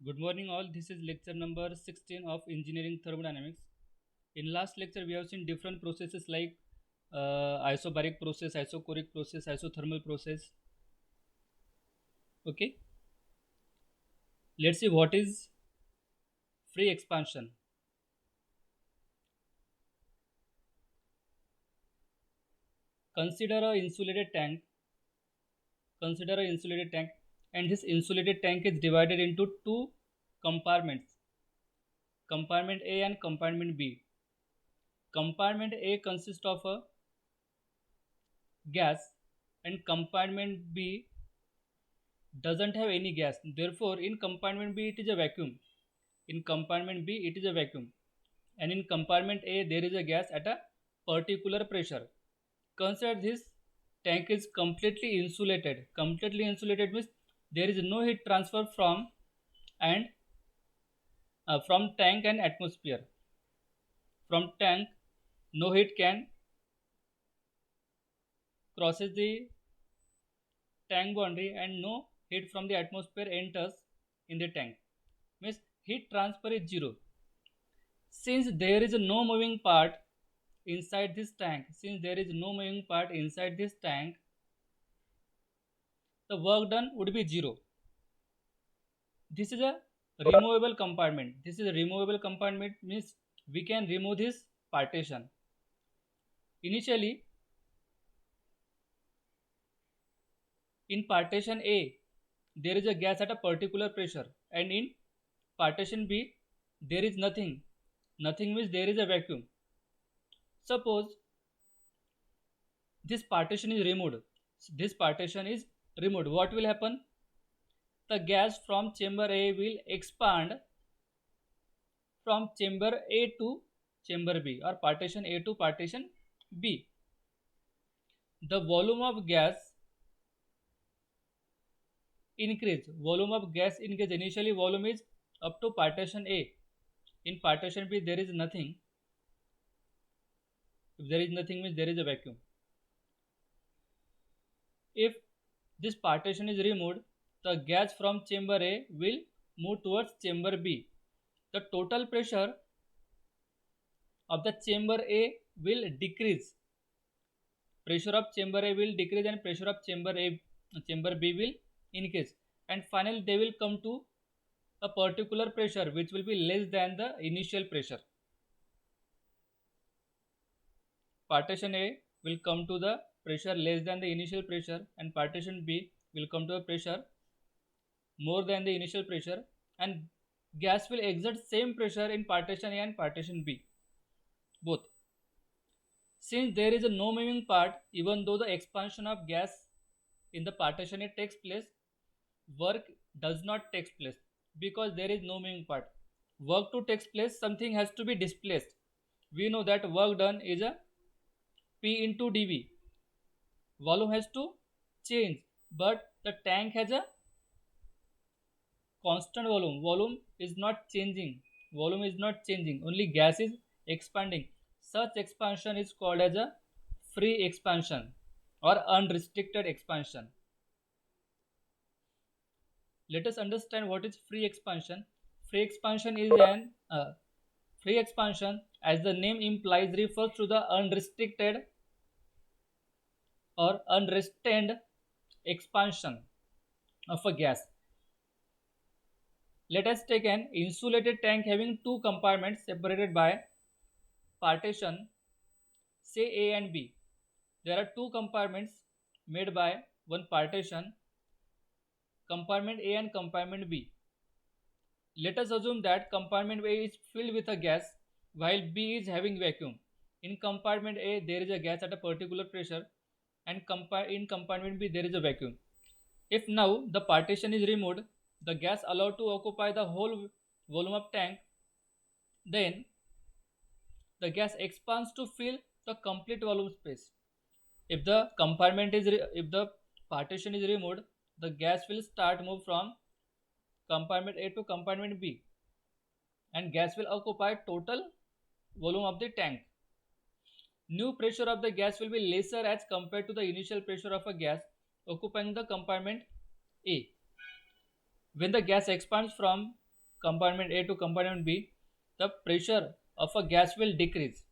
Good morning all. This is lecture number 16 of engineering thermodynamics. In last lecture we have seen different processes like isobaric process, isochoric process, isothermal process. Okay. Let's see what is free expansion. Consider a insulated tank. Consider a insulated tank and this insulated tank is divided into two compartments. Compartment A and compartment B. Compartment A consists of a gas and compartment B doesn't have any gas. Therefore, in compartment B it is a vacuum. In compartment B it is a vacuum. And in compartment A there is a gas at a particular pressure. Consider this tank is completely insulated. Completely insulated means there is no heat transfer and from tank and atmosphere. From tank no heat can crosses the tank boundary and no heat from the atmosphere enters in the tank. Means heat transfer is zero. Since there is no moving part inside this tank, the work done would be zero. This is a removable compartment. This is a removable compartment means we can remove this partition. Initially, in partition A, there is a gas at a particular pressure, and in partition B, there is nothing. Nothing means there is a vacuum. Suppose this partition is removed. This partition is removed. What will happen? The gas from chamber A will expand from chamber A to chamber B or partition A to partition B. The volume of gas increase. Volume of gas increase. Initially volume is up to partition A. In partition B there is nothing. If there is nothing means there is a vacuum. If this partition is removed, the gas from chamber A will move towards chamber B. The total pressure of the chamber A will decrease. Pressure of chamber A will decrease and pressure of chamber B will increase. And finally they will come to a particular pressure which will be less than the initial pressure. Partition A will come to the pressure less than the initial pressure and partition B will come to a pressure more than the initial pressure, and gas will exert same pressure in partition A and partition B both. Since there is a no moving part, even though the expansion of gas in the partition A takes place, work does not take place because there is no moving part. Work to take place, something has to be displaced. We know that work done is a P into dV. Volume has to change, but the tank has a constant volume. Volume is not changing. Only gas is expanding. Such expansion is called as a free expansion or unrestricted expansion. Let us understand what is free expansion. Free expansion is an free expansion, as the name implies, refers to the unrestricted or unrestrained expansion of a gas. Let us take an insulated tank having two compartments separated by partition, say A and B. There are two compartments made by one partition, compartment A and compartment B. Let us assume that compartment A is filled with a gas while B is having vacuum. In compartment A there is a gas at a particular pressure and in compartment B there is a vacuum. If now the partition is removed, the gas allowed to occupy the whole volume of tank, then the gas expands to fill the complete volume space. If the partition is removed, the gas will start move from compartment A to compartment B and gas will occupy total volume of the tank. New pressure of the gas will be lesser as compared to the initial pressure of a gas occupying the compartment A. When the gas expands from compartment A to compartment B, the pressure of a gas will decrease.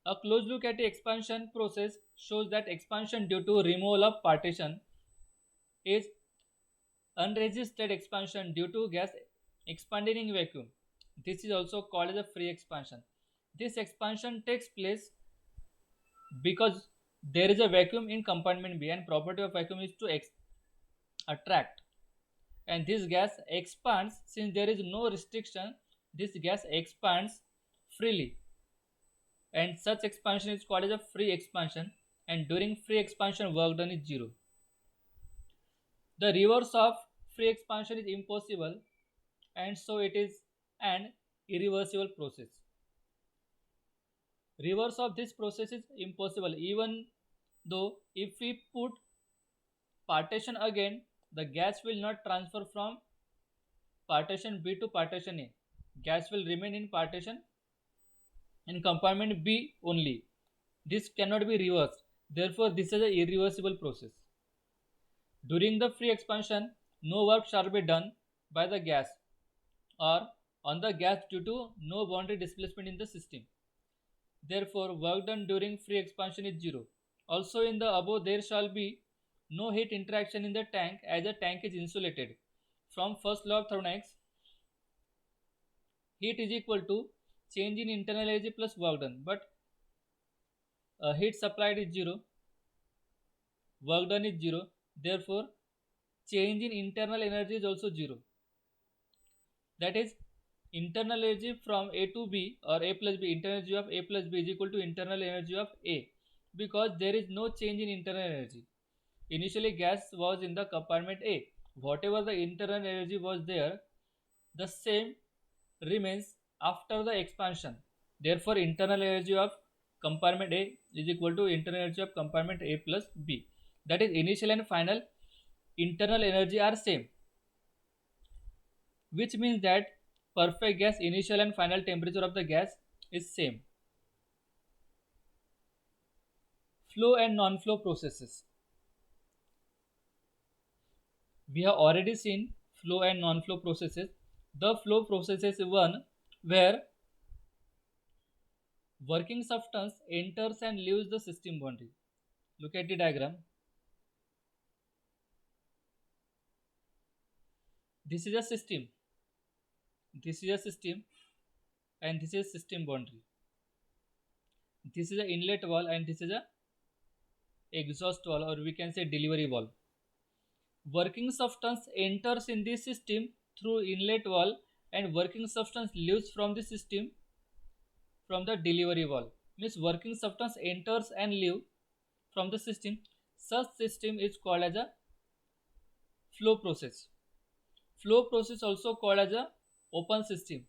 A closed loop at the expansion process shows that expansion due to removal of partition is unresisted expansion due to gas expanding in vacuum. This is also called as a free expansion. This expansion takes place because there is a vacuum in compartment B, and property of vacuum is to attract, and this gas expands. Since there is no restriction, this gas expands freely, and such expansion is called as a free expansion, and during free expansion work done is zero. The reverse of free expansion is impossible, and so it is an irreversible process. Reverse of this process is impossible, even though if we put partition again, the gas will not transfer from partition B to partition A. Gas will remain in partition in compartment B only. This cannot be reversed. Therefore, this is an irreversible process. During the free expansion, no work shall be done by the gas or on the gas due to no boundary displacement in the system. Therefore, work done during free expansion is zero. Also, in the above, there shall be no heat interaction in the tank, as the tank is insulated. From first law of thermodynamics, heat is equal to change in internal energy plus work done. But heat supplied is zero, work done is zero. Therefore, change in internal energy is also zero. That is, internal energy from A to B, or A plus B, internal energy of A plus B is equal to internal energy of A, because there is no change in internal energy. Initially gas was in the compartment A. Whatever the internal energy was there, the same remains after the expansion. Therefore, internal energy of compartment A is equal to internal energy of compartment A plus B. That is, initial and final internal energy are same, which means that perfect gas initial and final temperature of the gas is same. Flow and non-flow processes. We have already seen flow and non-flow processes. The flow process is one where working substance enters and leaves the system boundary. Look at the diagram. This is a system. This is a system, and this is system boundary. This is an inlet valve, and this is a exhaust valve, or we can say delivery valve. Working substance enters in this system through inlet valve, and working substance leaves from the system from the delivery valve. Means working substance enters and leave from the system. Such system is called as a flow process. Flow process also called as a open system.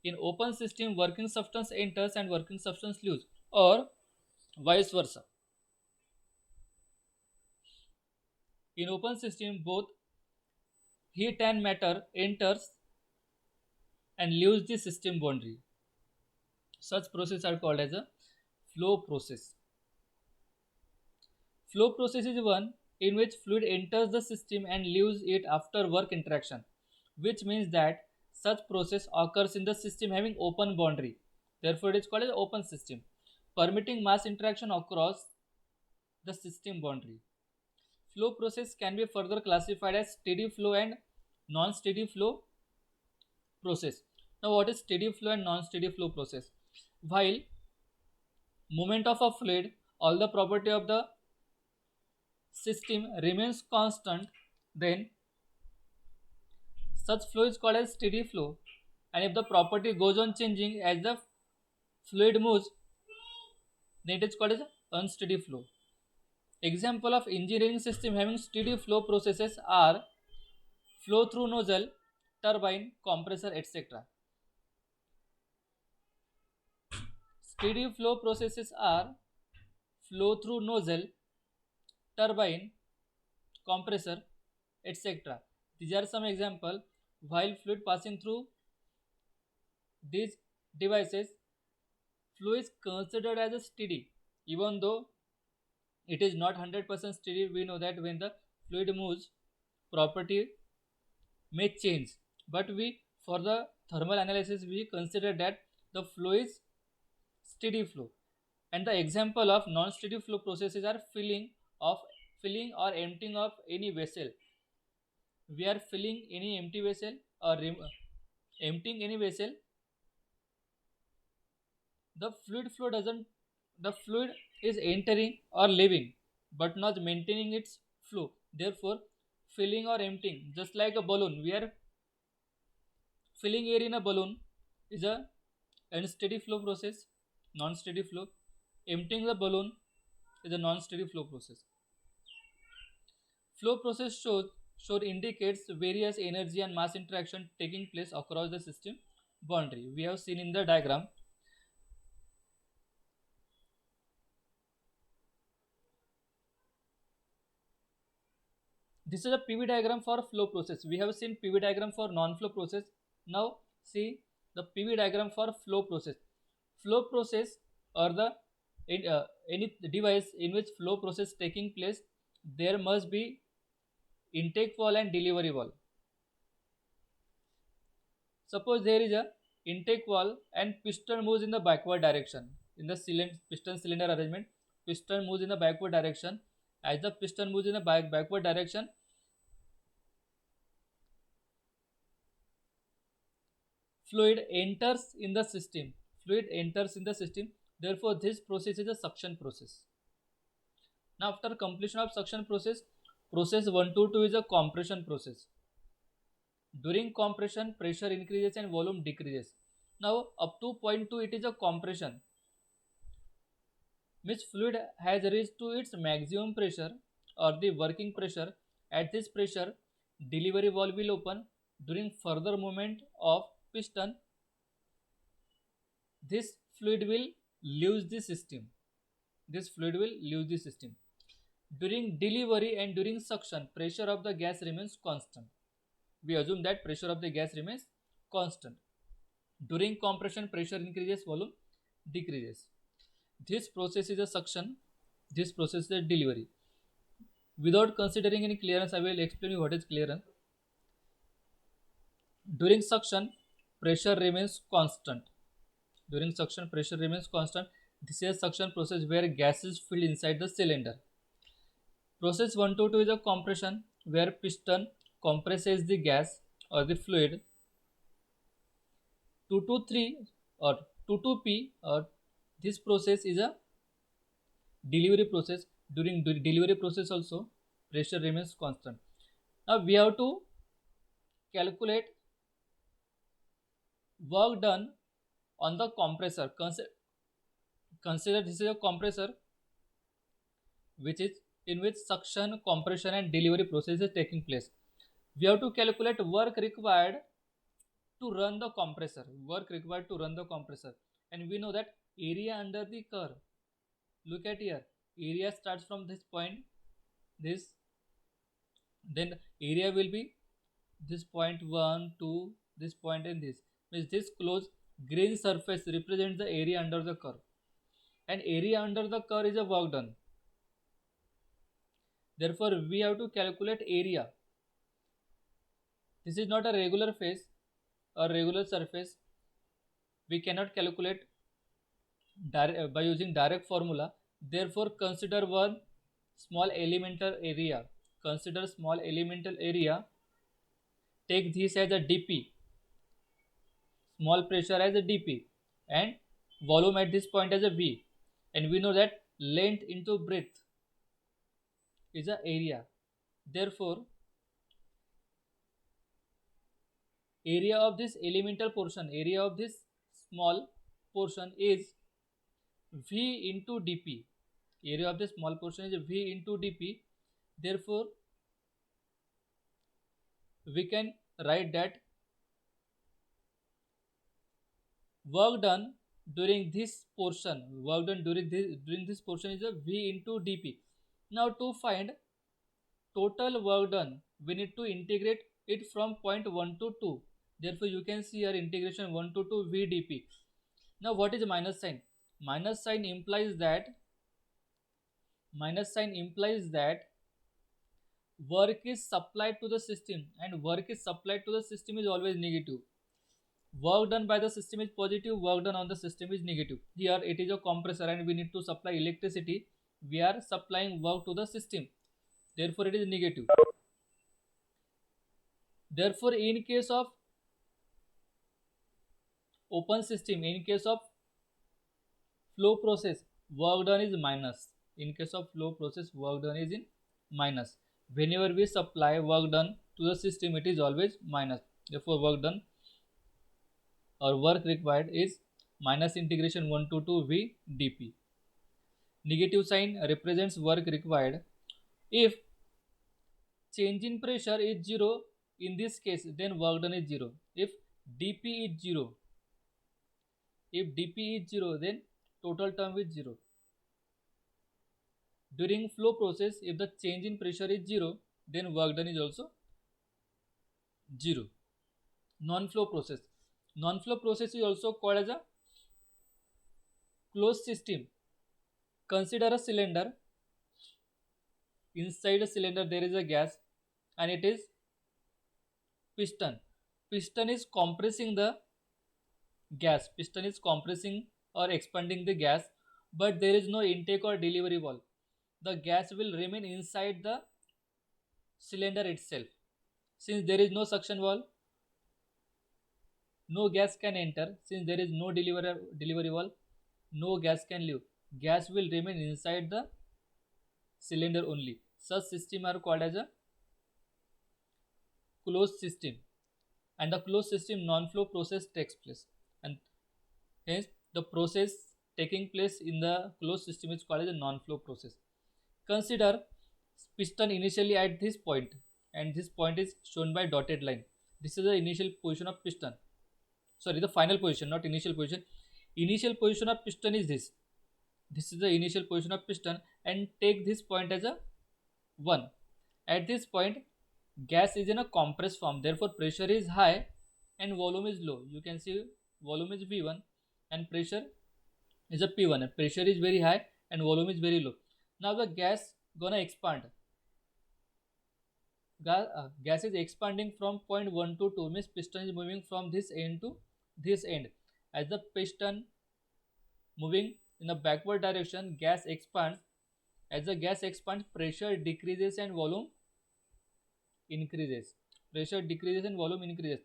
In open system, working substance enters and working substance leaves, or vice versa. In open system, both heat and matter enters and leaves the system boundary. Such processes are called as a flow process. Flow process is one in which fluid enters the system and leaves it after work interaction, which means that such process occurs in the system having open boundary. Therefore, it is called as open system, permitting mass interaction across the system boundary. Flow process can be further classified as steady flow and non-steady flow process. Now, what is steady flow and non-steady flow process? While movement of a fluid, all the property of the system remains constant, then such flow is called as steady flow. And if the property goes on changing as the fluid moves, then it is called as unsteady flow. Example of engineering system having steady flow processes are flow through nozzle, turbine, compressor, etc. Steady flow processes are flow through nozzle, turbine, compressor, etc. These are some examples. While fluid passing through these devices, flow is considered as a steady, even though it is not 100% steady. We know that when the fluid moves property may change, but we, for the thermal analysis, we consider that the flow is steady flow. And the example of non-steady flow processes are filling or emptying of any vessel. We are filling any empty vessel or emptying any vessel. The fluid flow doesn't, the fluid is entering or leaving but not maintaining its flow. Therefore, filling or emptying, just like a balloon, we are filling air in a balloon is a unsteady flow process, non-steady flow. Emptying the balloon is a non-steady flow process. Flow process should indicates various energy and mass interaction taking place across the system boundary. We have seen in the diagram. This is a PV diagram for flow process. We have seen PV diagram for non-flow process. Now see the PV diagram for flow process. Flow process or the any device in which flow process taking place, there must be intake valve and delivery valve. Suppose there is a intake valve and piston moves in the backward direction. In the piston cylinder arrangement, piston moves in the backward direction. As the piston moves in the backward direction, fluid enters in the system. Fluid enters in the system. Therefore, this process is a suction process. Now, after completion of suction process, process 1 to 2 is a compression process. During compression, pressure increases and volume decreases. Now, up to point 2, it is a compression. Means fluid has reached to its maximum pressure or the working pressure. At this pressure, delivery valve will open. During further movement of piston, this fluid will leave the system. This fluid will leave the system. During delivery and during suction, pressure of the gas remains constant. We assume that pressure of the gas remains constant. During compression, pressure increases, volume decreases. This process is a suction. This process is a delivery. Without considering any clearance, I will explain you what is clearance. During suction, pressure remains constant. During suction, pressure remains constant. This is a suction process where gas is filled inside the cylinder. Process 1 to 2 is a compression where piston compresses the gas or the fluid. 2 to 3 or 2 to P or this process is a delivery process. During delivery process also, pressure remains constant. Now we have to calculate work done on the compressor. Consider this is a compressor which is in which suction, compression and delivery process is taking place. We have to calculate work required to run the compressor. Work required to run the compressor. And we know that area under the curve. Look at here. Area starts from this point. This. Then area will be this point 1, 2, this point and this. Means this closed green surface represents the area under the curve. And area under the curve is a work done. Therefore, we have to calculate area. This is not a regular face or regular surface. We cannot calculate by using direct formula. Therefore, consider one small elemental area. Consider small elemental area. Take this as a dP. Small pressure as a dP. And volume at this point as a V. And we know that length into breadth is a area. Therefore, area of this elemental portion, area of this small portion is V into dP. Area of the small portion is V into dP. Therefore, we can write that work done during this portion, during this portion is a V into dP. Now to find total work done, we need to integrate it from point 1 to 2. Therefore, you can see here integration 1 to 2 V dP. Now what is minus sign? Minus sign implies that work is supplied to the system, and work is supplied to the system is always negative. Work done by the system is positive, work done on the system is negative. Here it is a compressor and we need to supply electricity. We are supplying work to the system, therefore it is negative. Therefore, in case of open system, in case of flow process, work done is minus. In case of flow process, work done is in minus. Whenever we supply work done to the system, it is always minus. Therefore, work done or work required is minus integration 1 to 2 V dP. Negative sign represents work required. If change in pressure is 0, in this case, then work done is 0. If dP is 0, then total term is 0. During flow process, if the change in pressure is 0, then work done is also 0. Non-flow process. Non-flow process is also called as a closed system. Consider a cylinder. Inside a cylinder there is a gas and it is piston. Piston is compressing the gas. Piston is compressing or expanding the gas, but there is no intake or delivery valve. The gas will remain inside the cylinder itself. Since there is no suction valve, no gas can enter. Since there is no delivery valve, no gas can leave. Gas will remain inside the cylinder only. Such system are called as a closed system, and the closed system non-flow process takes place, and hence the process taking place in the closed system is called as a non-flow process. Consider piston initially at this point, and this point is shown by dotted line. This is the initial position of piston. Sorry, the final position, not initial position. Initial position of piston is this. This is the initial position of piston, and take this point as a 1. At this point, gas is in a compressed form, therefore pressure is high and volume is low. You can see volume is V1 and pressure is a P1, and pressure is very high and volume is very low. Now the gas gonna expand. Gas is expanding from point 1 to 2, means piston is moving from this end to this end. As the piston moving in a backward direction, gas expands. As the gas expands, pressure decreases and volume increases. Pressure decreases and volume increases.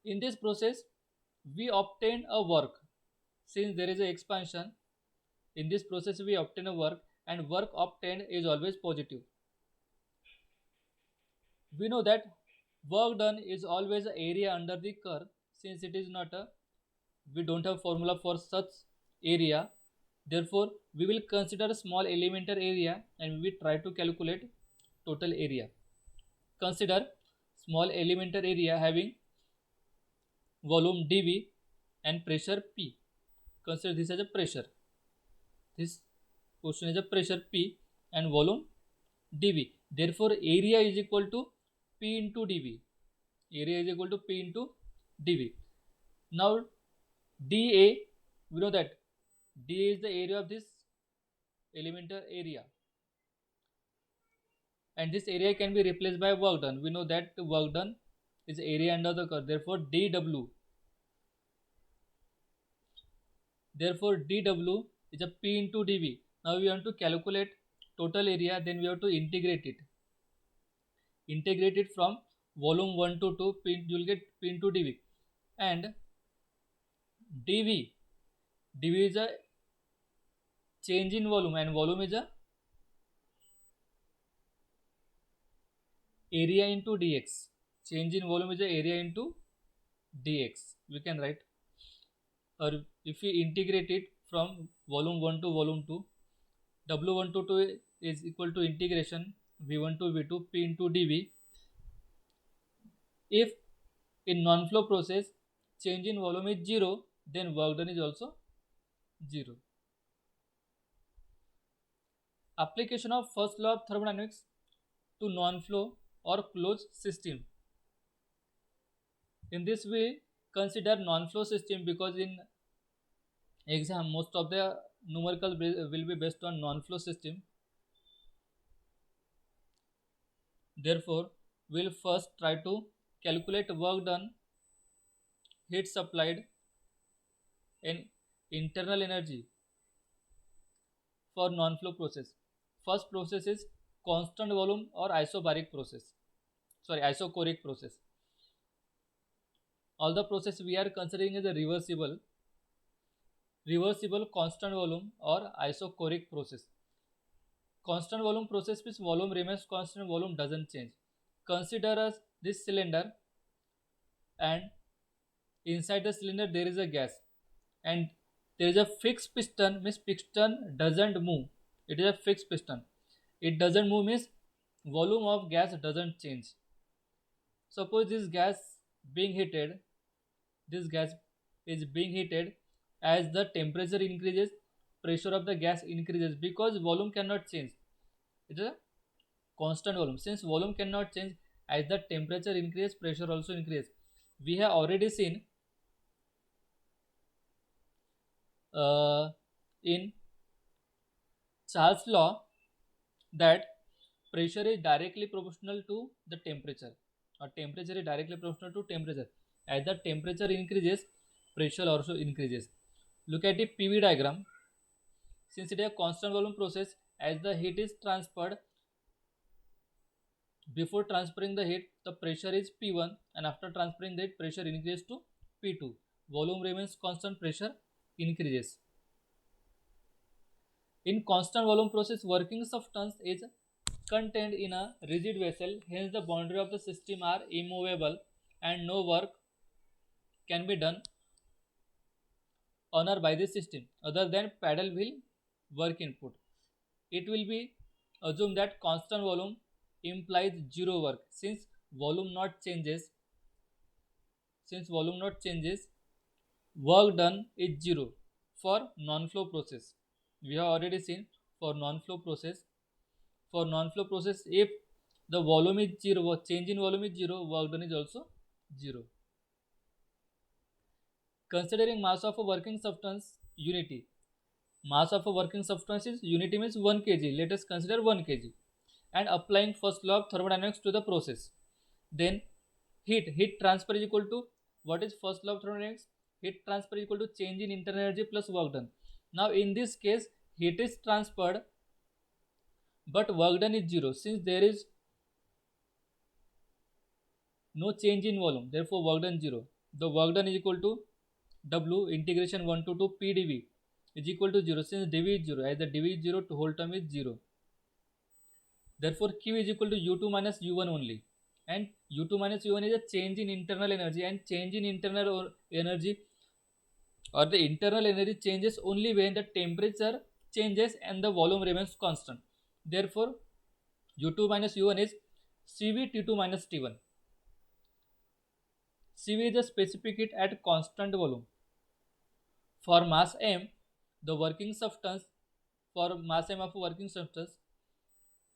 In this process, we obtain a work. Since there is an expansion, in this process we obtain a work, and work obtained is always positive. We know that work done is always the area under the curve. Since it is not a, we don't have formula for such area, therefore we will consider a small elementary area and we will try to calculate total area. Consider small elementary area having volume dV and pressure P. Consider this as a pressure. This portion is a pressure P and volume dV. Therefore, area is equal to P into dV. Area is equal to P into dV. Now, dA, we know that dA is the area of this elementary area, and this area can be replaced by work done. We know that work done is area under the curve. Therefore, dW. Therefore, dW is a P into dV. Now we want to calculate total area, then we have to integrate it. Integrate it from volume 1 to 2, you will get P into dV. And dV is a change in volume, and volume is a area into dx. Change in volume is a area into dx. We can write, or if we integrate it from volume 1 to volume 2, W1 to 2 is equal to integration V1 to V2 P into dV. If in non-flow process change in volume is 0, then work done is also 0. Application of first law of thermodynamics to non-flow or closed system. In this we consider non-flow system because in exam most of the numerical will be based on non-flow system. Therefore, we'll first try to calculate work done, heat supplied, and internal energy for non-flow process. First process is constant volume or isobaric process. Sorry, isochoric process. All the process we are considering is a reversible constant volume or isochoric process. Constant volume process means volume remains constant, volume doesn't change. Consider as this cylinder, and inside the cylinder there is a gas, and there is a fixed piston means piston doesn't move. It is a fixed piston. It doesn't move means volume of gas doesn't change. Suppose this gas is being heated. As the temperature increases, pressure of the gas increases because volume cannot change. It is a constant volume. Since volume cannot change, as the temperature increases, pressure also increases. We have already seen in Charles' law that pressure is directly proportional to the temperature, or temperature is directly proportional to temperature. As the temperature increases, pressure also increases. Look at the PV diagram. Since it is a constant volume process, as the heat is transferred, before transferring the heat, the pressure is P1, and after transferring the heat, pressure increases to P2. Volume remains constant, pressure increases. In constant volume process, working substance is contained in a rigid vessel, hence the boundary of the system are immovable and no work can be done on or by the system other than paddle wheel work input. It will be assumed that constant volume implies zero work. Volume not changes since volume not changes, work done is zero. For non-flow process, we have already seen, for non-flow process, if the volume is zero, change in volume is zero, work done is also zero. Considering mass of a working substance unity, mass of a working substance is unity means 1 kg. Let us consider 1 kg, and applying first law of thermodynamics to the process. Then heat transfer is equal to, what is first law of thermodynamics? Heat transfer is equal to change in internal energy plus work done. Now in this case, heat is transferred but work done is zero. Since there is no change in volume, therefore work done zero. The work done is equal to W integration 1 to 2 P dV is equal to 0. Since dV is 0, as the dV is 0, to whole term is 0. Therefore Q is equal to U2 minus U1 only, and U2 minus U1 is a change in internal energy, and change in internal energy, or the internal energy, changes only when the temperature changes and the volume remains constant. Therefore U2 minus U1 is Cv T2 minus T1. Cv is the specific heat at constant volume. For mass m, the working substance, for mass m of a working substance,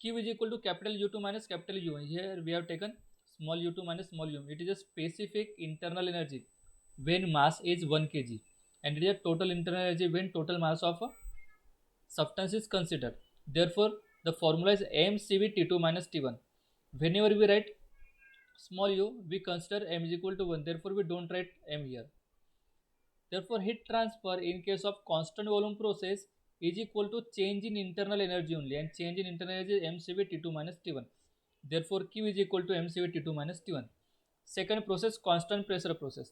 Q is equal to capital U2 minus capital U1. Here we have taken small u2 minus small u. It is a specific internal energy when mass is 1 kg, and it is a total internal energy when total mass of a substance is considered. Therefore, the formula is mCv T2 minus T1. Whenever we write small u, we consider m is equal to 1. Therefore, we don't write m here. Therefore, heat transfer in case of constant volume process is equal to change in internal energy only, and change in internal energy is mCv T2 minus T1. Therefore, Q is equal to mCv T2 minus T1. Second process, constant pressure process.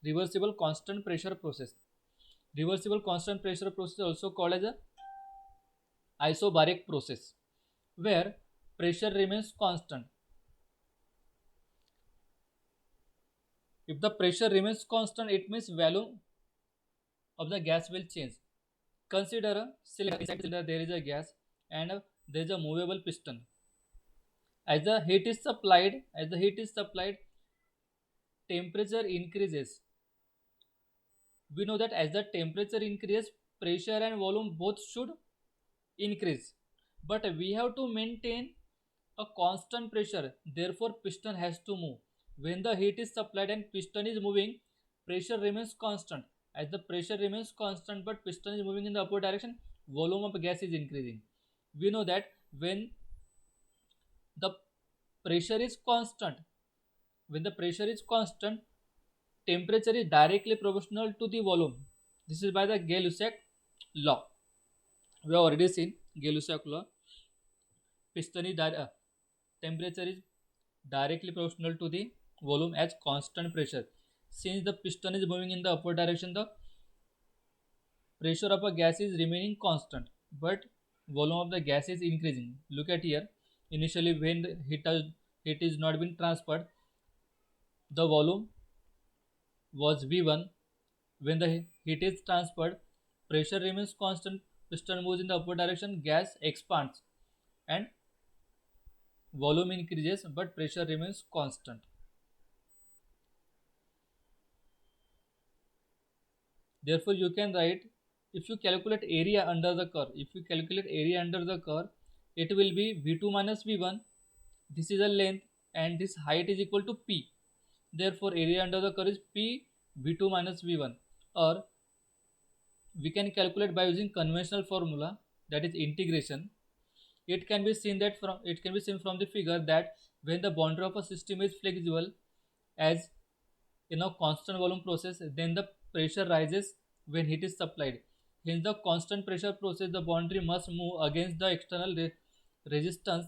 Reversible constant pressure process. Reversible constant pressure process also called as a isobaric process, where pressure remains constant. If the pressure remains constant, it means value of the gas will change. Consider a cylinder. Inside the cylinder there is a gas, and there is a movable piston. As the heat is supplied, temperature increases. We know that as the temperature increases, pressure and volume both should increase. But we have to maintain a constant pressure. Therefore, piston has to move. When the heat is supplied and piston is moving, pressure remains constant. As the pressure remains constant but piston is moving in the upward direction, volume of gas is increasing. We know that when the pressure is constant, when the pressure is constant, temperature is directly proportional to the volume. This is by the Gay-Lussac law. We have already seen Gay-Lussac law. Temperature is directly proportional to the volume as constant pressure. Since the piston is moving in the upward direction, the pressure of a gas is remaining constant, but volume of the gas is increasing. Look at here. Initially, when the heat is not been transferred, the volume was V1. When the heat is transferred, pressure remains constant, piston moves in the upward direction, gas expands and volume increases but pressure remains constant. Therefore, you can write, if you calculate area under the curve, it will be V2 minus V1. This is a length and this height is equal to P. Therefore, area under the curve is P V2 minus V1, or we can calculate by using conventional formula, that is integration. It can be seen from the figure that when the boundary of a system is flexible as in a constant volume process, then the pressure rises when heat is supplied. In the constant pressure process, the boundary must move against the external resistance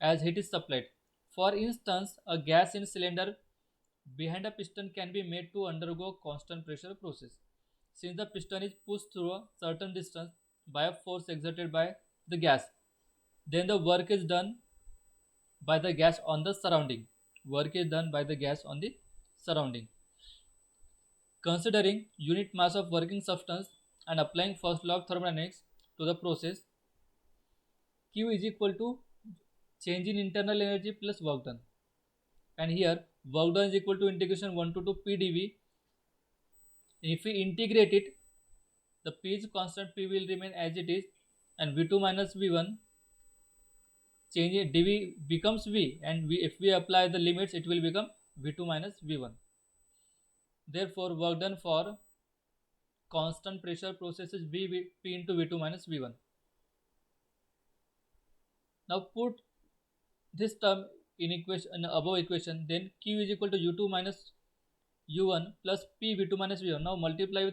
as heat is supplied. For instance, a gas in cylinder behind a piston can be made to undergo constant pressure process. Since the piston is pushed through a certain distance by a force exerted by the gas, then the work is done by the gas on the surrounding. Considering unit mass of working substance and applying first law of thermodynamics to the process, Q is equal to change in internal energy plus work done. And here work done is equal to integration 1 to 2 P dV. If we integrate it, the P is constant, P will remain as it is, and V2 minus V1, change it, dV becomes V, and if we apply the limits, it will become V2 minus V1. Therefore, work done for constant pressure process is P into V2 minus V1. Now put this term in above equation, then Q is equal to U2 minus U1 plus P V2 minus V1. Now multiply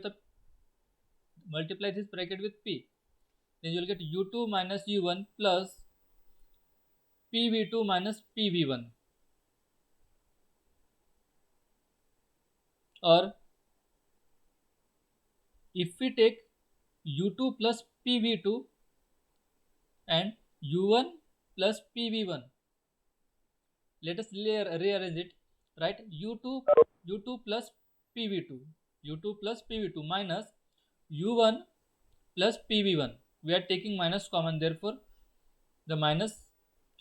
this bracket with P. Then you will get U2 minus U1 plus PV2 minus PV1. Or if we take U2 plus PV2 and U1 plus PV1, let us rearrange it. Right, U2 plus PV2 minus U1 plus PV1. We are taking minus common, therefore the minus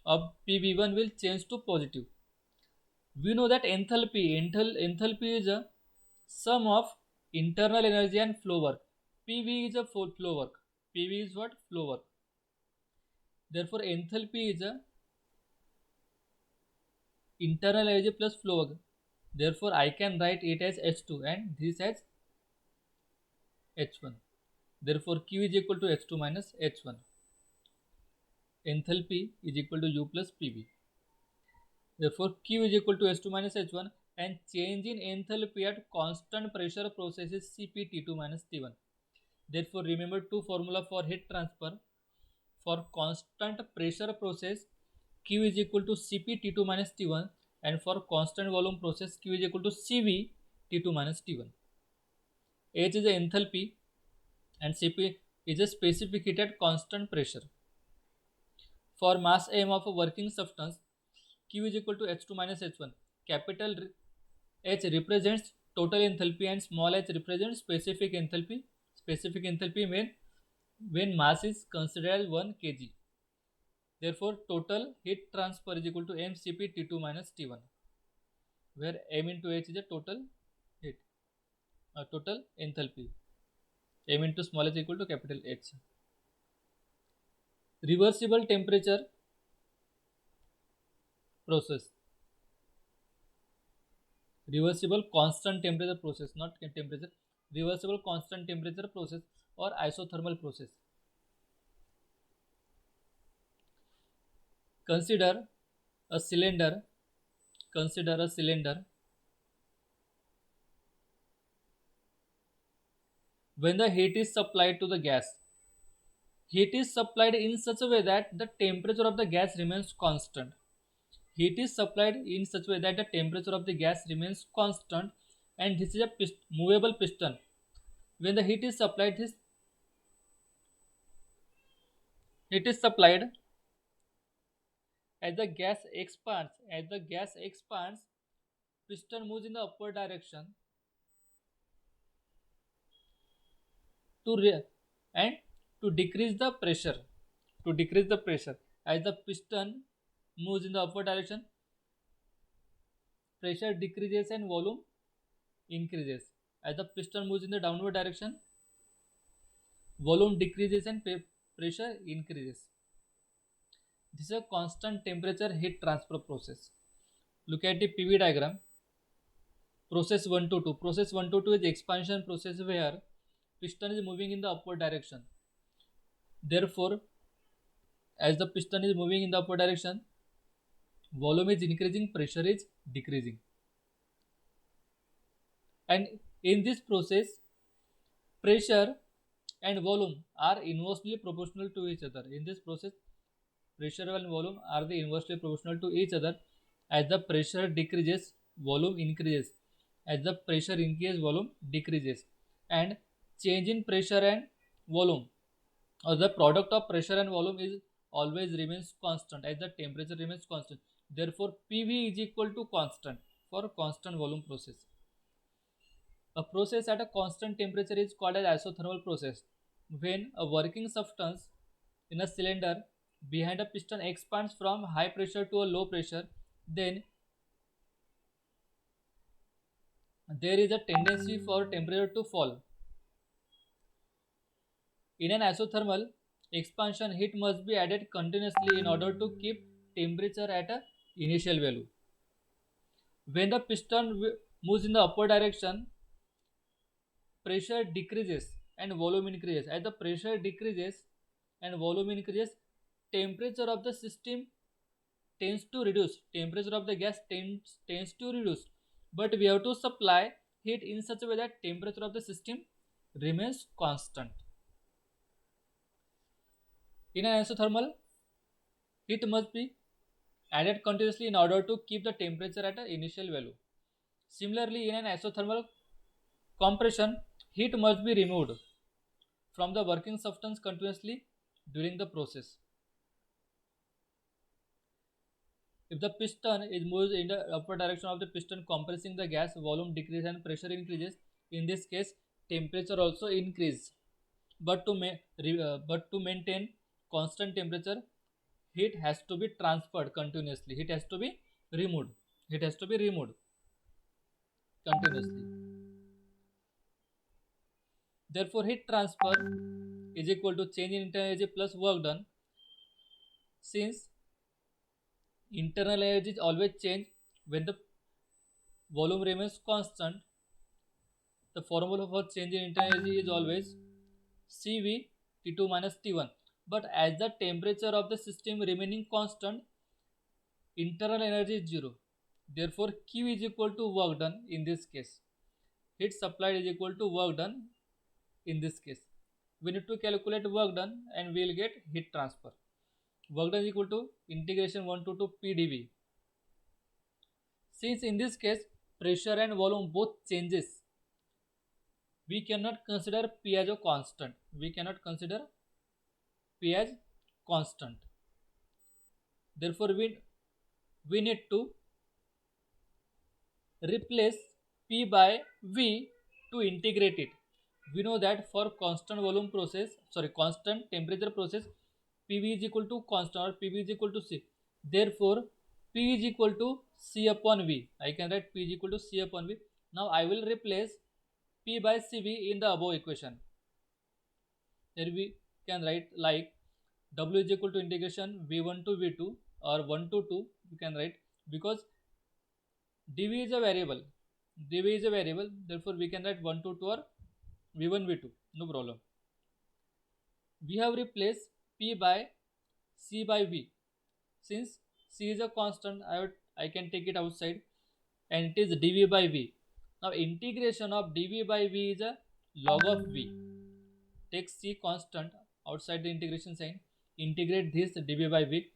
of PV1 will change to positive. We know that enthalpy is a sum of internal energy and flow work. PV is a flow work. PV is what? Flow work. Therefore, enthalpy is a internal energy plus flow work. Therefore, I can write it as H2 and this as H1. Therefore, Q is equal to H2 minus H1. Enthalpy is equal to U plus PV. Therefore, Q is equal to H2 minus H1, and change in enthalpy at constant pressure process is Cp T2 minus T1. Therefore, remember two formula for heat transfer. For constant pressure process, Q is equal to Cp T2 minus T1, and for constant volume process, Q is equal to Cv T2 minus T1. H is the enthalpy and Cp is a specific heat at constant pressure. For mass m of a working substance, Q is equal to H2 minus H1. Capital H represents total enthalpy and small h represents specific enthalpy. Specific enthalpy when mass is considered as 1 kg. Therefore, total heat transfer is equal to mCp T2 minus T1, where m into h is a total heat, total enthalpy. M into small h equal to capital H. Reversible temperature process. Reversible constant temperature process, not temperature. Reversible constant temperature process or isothermal process. Consider A cylinder, consider a cylinder. When the heat is supplied to the gas, heat is supplied in such a way that the temperature of the gas remains constant. Heat is supplied in such a way that the temperature of the gas remains constant, and this is a movable piston. When the heat is supplied, this heat is supplied as the gas expands. As the gas expands, piston moves in the upward direction to and to decrease the pressure. To decrease the pressure, as the piston moves in the upward direction, pressure decreases and volume increases. As the piston moves in the downward direction, volume decreases and pressure increases. This is a constant temperature heat transfer process. Look at the PV diagram. Process 1 to 2. Process 1 to 2 is expansion process where piston is moving in the upward direction. Therefore, as the piston is moving in the upward direction, volume is increasing, pressure is decreasing. And in this process, pressure and volume are inversely proportional to each other. In this process, pressure and volume are the inversely proportional to each other. As the pressure decreases, volume increases. As the pressure increases, volume decreases. And change in pressure and volume, or the product of pressure and volume, is always remains constant as the temperature remains constant. Therefore, PV is equal to constant for constant volume process. A process at a constant temperature is called as isothermal process. When a working substance in a cylinder behind a piston expands from high pressure to a low pressure, then there is a tendency for temperature to fall. In an isothermal expansion, heat must be added continuously in order to keep temperature at a initial value. When the piston moves in the upward direction, pressure decreases and volume increases. As the pressure decreases and volume increases, temperature of the system tends to reduce. Temperature of the gas tends to reduce. But we have to supply heat in such a way that temperature of the system remains constant. In an isothermal, heat must be added continuously in order to keep the temperature at an initial value. Similarly, in an isothermal compression, heat must be removed from the working substance continuously during the process. If the piston is moved in the upward direction of the piston compressing the gas, volume decreases and pressure increases. In this case, temperature also increases. But to maintain constant temperature, heat has to be transferred continuously. Heat has to be removed. Heat has to be removed continuously. Therefore, heat transfer is equal to change in internal energy plus work done. Since internal energy is always change when the volume remains constant, the formula for change in internal energy is always Cv T2 minus T1. But as the temperature of the system remaining constant, internal energy is 0. Therefore, Q is equal to work done in this case. Heat supplied is equal to work done in this case. We need to calculate work done and we will get heat transfer. Work done is equal to integration 1 to 2 PdV. Since in this case pressure and volume both changes, we cannot consider P as a constant. We cannot consider P as constant. Therefore, we need to replace P by V to integrate it. We know that for constant temperature process, PV is equal to constant or PV is equal to C. Therefore, P is equal to C upon V. I can write P is equal to C upon V. Now I will replace P by CV in the above equation. Here we can write like W is equal to integration V1 to V2 or 1 to 2. You can write, because dV is a variable. dV is a variable. Therefore, we can write 1 to 2 or V1 V2. No problem. We have replaced P by C by V. Since C is a constant. I can take it outside, and it is dv by v. Now integration of dv by v is a log of v. Take C constant outside the integration sign. Integrate this dv by v.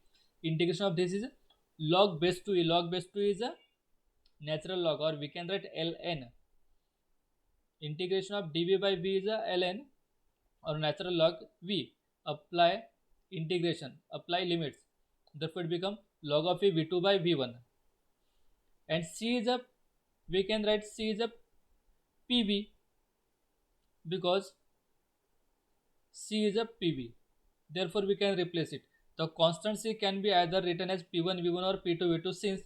Integration of this is log base 2e. Log base 2 is a natural log, or we can write ln. Integration of dv by v is a ln, or natural log v. Apply integration, apply limits. Therefore it become log of v2 by v1. And C is a, we can write C is a PV, because C is a PV. Therefore we can replace it. The constant C can be either written as P1 V1 or P2 V2, since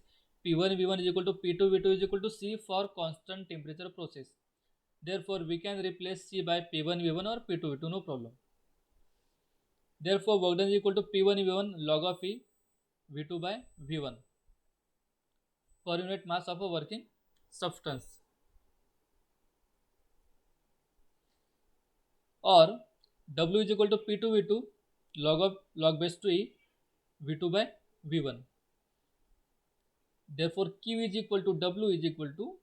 P1 V1 is equal to P2 V2 is equal to C for constant temperature process. Therefore we can replace C by P1 V1 or P2 V2, no problem. Therefore work done is equal to P1 V1 log of E V2 by V1 per unit mass of a working substance. Or W is equal to P2 V2 log base 2E V2 by V1. Therefore Q is equal to W is equal to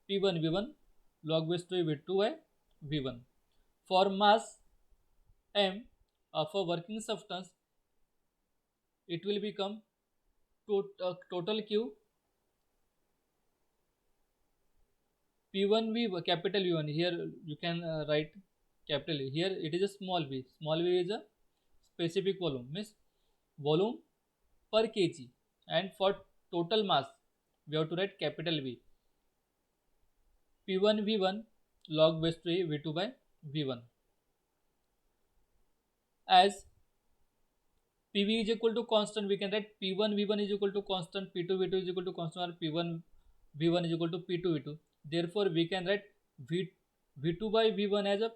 P1 V1 log base 2E V2 by V1. For mass M of a working substance, it will become total Q P1 V capital V1. Here you can write capital E. Here it is a small v. Small v is a specific volume, means volume per kg. And for total mass, we have to write capital V. P1 V1 log base 2 V2 by V1. As PV is equal to constant, we can write P1 V1 is equal to constant, P2 V2 is equal to constant, or P1 V1 is equal to P2 V2. Therefore we can write V2 by V1 as a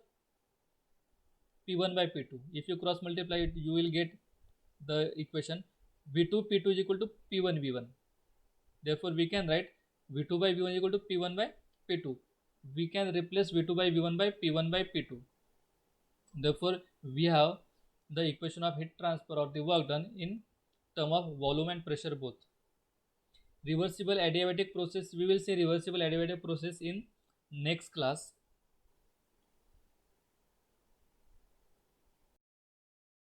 P1 by P2. If you cross multiply it, you will get the equation V2 P2 is equal to P1 V1. Therefore we can write V2 by V1 is equal to P1 by P2. We can replace V2 by V1 by P1 by P2. Therefore we have the equation of heat transfer or the work done in term of volume and pressure both. Reversible adiabatic process, we will see reversible adiabatic process in next class.